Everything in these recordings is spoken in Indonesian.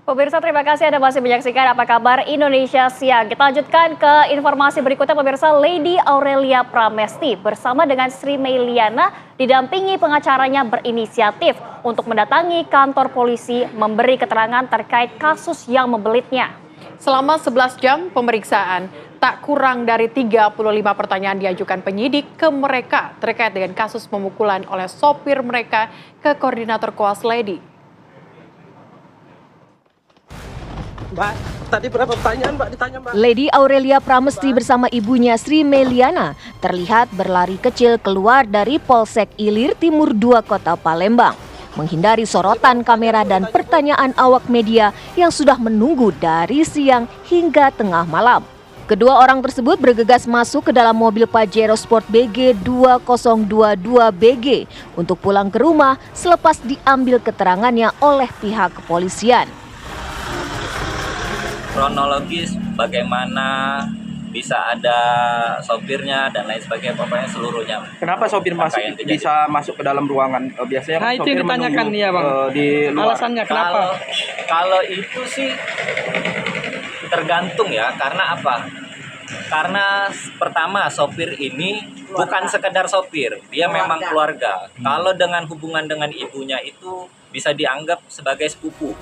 Pemirsa, terima kasih Anda masih menyaksikan Apa Kabar Indonesia Siang. Kita lanjutkan ke informasi berikutnya, pemirsa. Lady Aurelia Pramesti bersama dengan Sri Meiliana didampingi pengacaranya berinisiatif untuk mendatangi kantor polisi memberi keterangan terkait kasus yang membelitnya. Selama 11 jam pemeriksaan, tak kurang dari 35 pertanyaan diajukan penyidik ke mereka terkait dengan kasus pemukulan oleh sopir mereka ke koordinator koas Lady. Mbak, tadi berapa pertanyaan Mbak ditanya Mbak? Lady Aurelia Pramesti bersama ibunya Sri Meiliana terlihat berlari kecil keluar dari Polsek Ilir Timur 2 Kota Palembang, menghindari sorotan kamera dan pertanyaan awak media yang sudah menunggu dari siang hingga tengah malam. Kedua orang tersebut bergegas masuk ke dalam mobil Pajero Sport BG 2022BG untuk pulang ke rumah selepas diambil keterangannya oleh pihak kepolisian. Kronologis bagaimana bisa ada sopirnya dan lain sebagainya, pokoknya seluruhnya. Kenapa sopir bisa masuk ke dalam ruangan? Biasanya Nah, itu yang ditanyakan ya Bang. Di luar. Alasannya kenapa? Kalau itu sih tergantung ya, karena apa? Karena pertama, sopir ini bukan sekedar sopir, dia memang keluarga. Kalau dengan hubungan dengan ibunya itu bisa dianggap sebagai sepupu.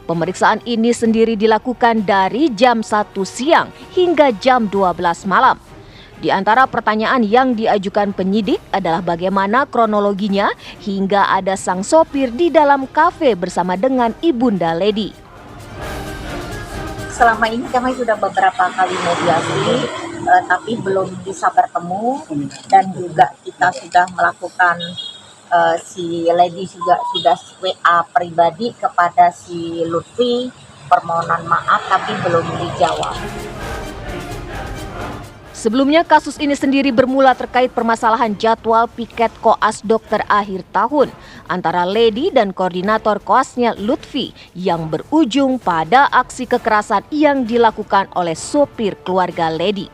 Pemeriksaan ini sendiri dilakukan dari jam 1 siang hingga jam 12 malam. Di antara pertanyaan yang diajukan penyidik adalah bagaimana kronologinya hingga ada sang sopir di dalam kafe bersama dengan ibunda Lady. Selama ini kami sudah beberapa kali mediasi, tapi belum bisa bertemu, dan juga kita sudah melakukan si Lady juga sudah WA pribadi kepada si Lutfi permohonan maaf, tapi belum dijawab. Sebelumnya kasus ini sendiri bermula terkait permasalahan jadwal piket koas dokter akhir tahun antara Lady dan koordinator koasnya Lutfi yang berujung pada aksi kekerasan yang dilakukan oleh sopir keluarga Lady.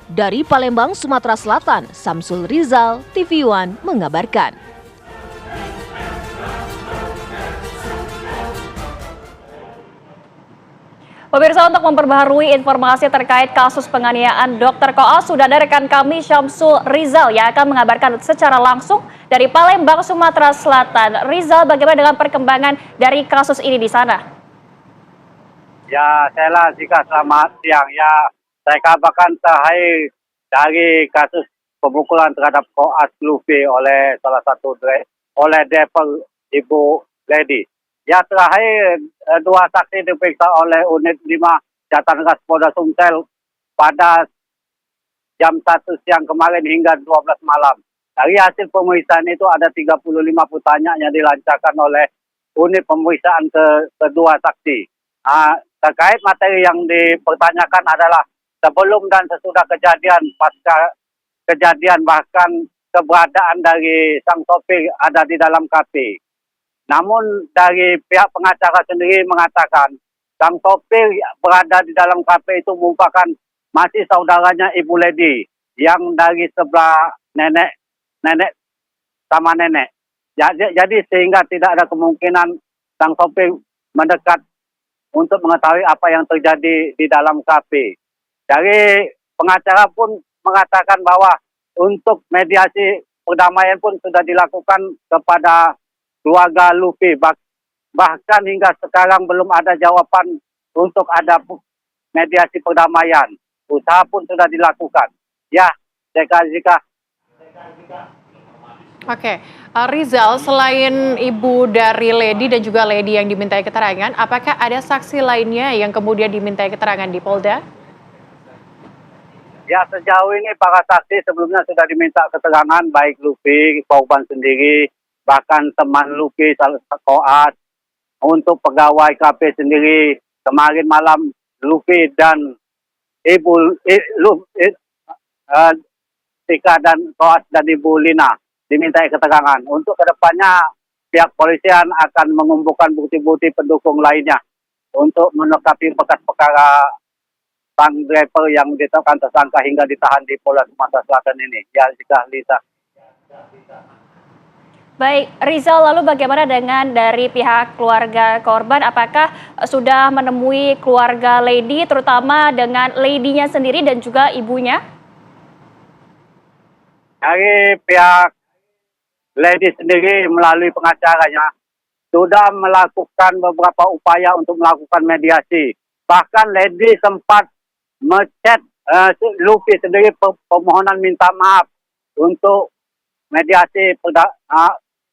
Dari Palembang, Sumatera Selatan, Samsul Rizal, TV One mengabarkan. Pemirsa, untuk memperbaharui informasi terkait kasus penganiayaan Dr. Koas, sudah ada rekan kami Syamsul Rizal yang akan mengabarkan secara langsung dari Palembang, Sumatera Selatan. Rizal, bagaimana dengan perkembangan dari kasus ini di sana? Ya, saya Zika, selamat siang. Ya, saya kabarkan terakhir dari kasus pemukulan terhadap Koas Lutfi oleh salah satu oleh driver Ibu Lady. Ya, terakhir dua saksi diperiksa oleh unit 5 Jatangas Polda Sumsel pada jam 1 siang kemarin hingga 12 malam. Dari hasil pemeriksaan itu ada 35 pertanyaan yang dilancarkan oleh unit pemeriksaan kedua saksi. Terkait materi yang dipertanyakan adalah sebelum dan sesudah kejadian, pasca kejadian, bahkan keberadaan dari sang sopir ada di dalam kafe. Namun dari pihak pengacara sendiri mengatakan sang sopir berada di dalam kafe itu merupakan masih saudaranya Ibu Lady yang dari sebelah nenek sama nenek. Jadi sehingga tidak ada kemungkinan sang sopir mendekat untuk mengetahui apa yang terjadi di dalam kafe. Dari pengacara pun mengatakan bahwa untuk mediasi perdamaian pun sudah dilakukan kepada keluarga Lutfi, bahkan hingga sekarang belum ada jawaban untuk ada mediasi perdamaian. Usaha pun sudah dilakukan. Ya, Zika. Oke, Rizal, selain ibu dari Lady dan juga Lady yang dimintai keterangan, apakah ada saksi lainnya yang kemudian dimintai keterangan di Polda? Ya, sejauh ini para saksi sebelumnya sudah diminta keterangan, baik Lutfi, korban sendiri, bahkan teman Lutfi, koas, untuk pegawai KP sendiri. Kemarin malam Lutfi dan Tika dan koas dan Ibu Lina dimintai keterangan. Untuk kedepannya pihak polisian akan mengumpulkan bukti-bukti pendukung lainnya untuk melengkapi berkas perkara sang driver yang ditetapkan tersangka hingga ditahan di Polda Sumatera Selatan ini. Ya, Lisa. Baik, Rizal, lalu bagaimana dengan dari pihak keluarga korban? Apakah sudah menemui keluarga Lady, terutama dengan Lady-nya sendiri dan juga ibunya? Dari pihak Lady sendiri melalui pengacaranya sudah melakukan beberapa upaya untuk melakukan mediasi. Bahkan Lady sempat ngechat Luffy sendiri permohonan minta maaf untuk mediasi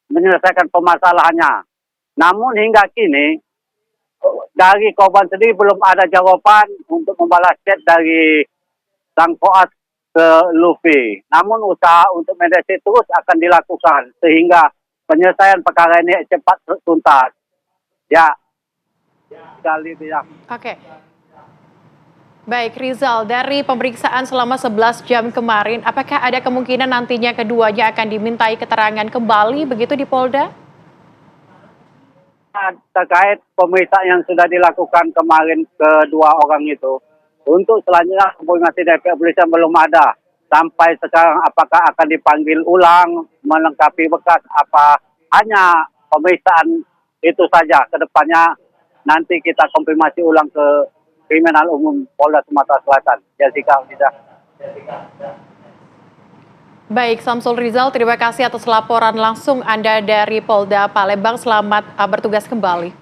menyelesaikan permasalahannya. Namun hingga kini dari korban sendiri belum ada jawaban untuk membalas chat dari sang koas ke Luffy. Namun usaha untuk mediasi terus akan dilakukan sehingga penyelesaian perkara ini cepat tuntas. Ya, sekali dia. Oke. Baik, Rizal, dari pemeriksaan selama 11 jam kemarin, apakah ada kemungkinan nantinya keduanya akan dimintai keterangan kembali begitu di Polda? Terkait pemeriksaan yang sudah dilakukan kemarin kedua orang itu, untuk selanjutnya informasi dari pihak kepolisian belum ada. Sampai sekarang apakah akan dipanggil ulang, melengkapi berkas, apa hanya pemeriksaan itu saja. Kedepannya nanti kita konfirmasi ulang ke Kriminal Umum Polda Sumatera Selatan. Jessica, tidak. Baik, Samsul Rizal, terima kasih atas laporan langsung Anda dari Polda Palembang. Selamat bertugas kembali.